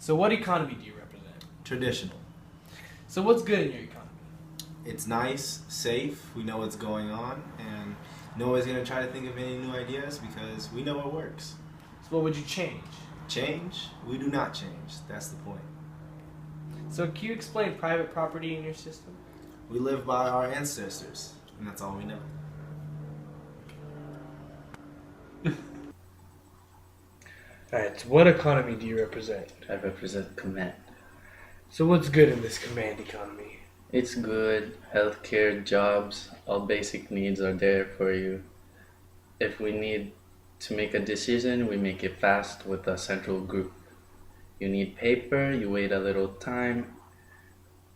So what economy do you represent? Traditional. So what's good in your economy? It's nice, safe, we know what's going on, and no one's going to try to think of any new ideas because we know what works. So what would you change? Change? We do not change. That's the point. So can you explain private property in your system? We live by our ancestors, and that's all we know. Alright, so what economy do you represent? I represent command. So what's good in this command economy? It's good, healthcare, jobs, all basic needs are there for you. If we need to make a decision, we make it fast with a central group. You need paper, you wait a little time,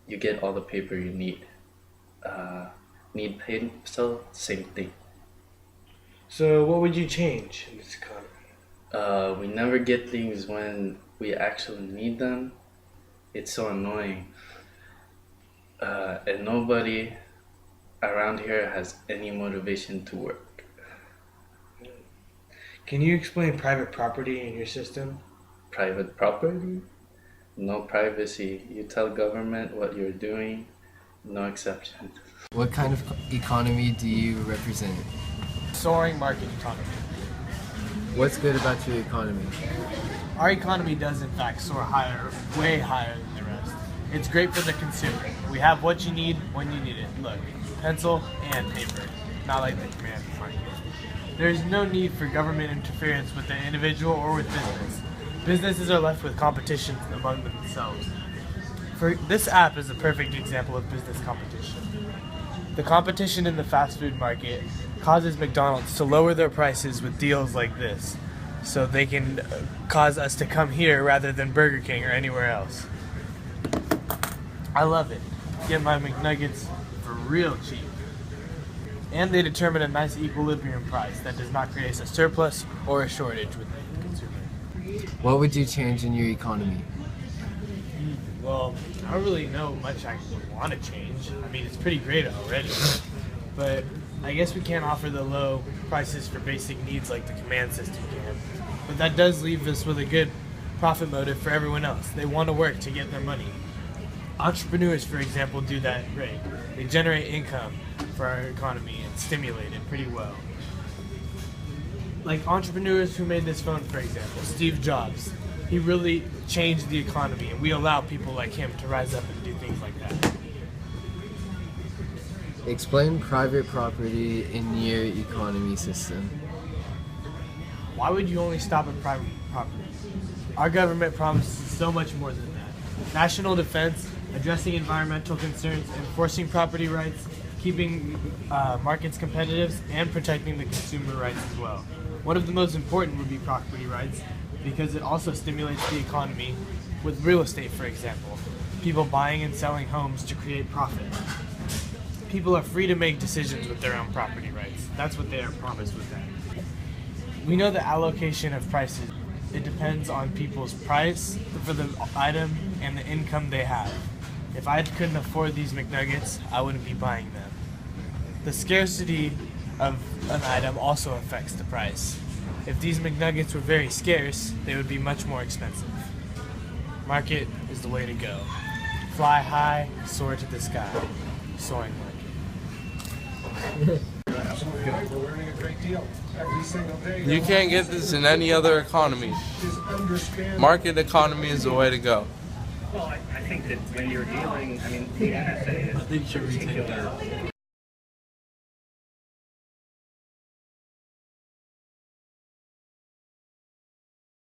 you get all the paper you need. Need pencil, same thing. So what would you change in this economy? We never get things when we actually need them. It's so annoying. And nobody around here has any motivation to work. Can you explain private property in your system? Private property? No privacy. You tell government what you're doing, no exception. What kind of economy do you represent? Soaring market economy. What's good about your economy? Our economy does in fact soar higher, way higher than the rest. It's great for the consumer. We have what you need when you need it. Look, pencil and paper, not like the command market. There is no need for government interference with the individual or with business. Businesses are left with competition among themselves. This app is a perfect example of business competition. The competition in the fast food market causes McDonald's to lower their prices with deals like this, so they can cause us to come here rather than Burger King or anywhere else. I love it. Get my McNuggets for real cheap. And they determine a nice equilibrium price that does not create a surplus or a shortage with the consumer. What would you change in your economy? Well, I don't really know much I want to change. I mean, it's pretty great already. But I guess we can't offer the low prices for basic needs like the command system can. But that does leave us with a good profit motive for everyone else. They want to work to get their money. Entrepreneurs, for example, do that great. They generate income for our economy and stimulate it pretty well. Like entrepreneurs who made this phone, for example, Steve Jobs. He really changed the economy, and we allow people like him to rise up and do things like that. Explain private property in your economy system. Why would you only stop at private property? Our government promises so much more than that. National defense, addressing environmental concerns, enforcing property rights, keeping markets competitive, and protecting the consumer rights as well. One of the most important would be property rights, because it also stimulates the economy with real estate, for example. People buying and selling homes to create profit. People are free to make decisions with their own property rights. That's what they are promised with that. We know the allocation of prices. It depends on people's price for the item and the income they have. If I couldn't afford these McNuggets, I wouldn't be buying them. The scarcity of an item also affects the price. If these McNuggets were very scarce, they would be much more expensive. Market is the way to go. Fly high, soar to the sky. Soaring market. You can't get this in any other economy. Market economy is the way to go. Well, I think that when you're dealing, I mean, the NSA is particular.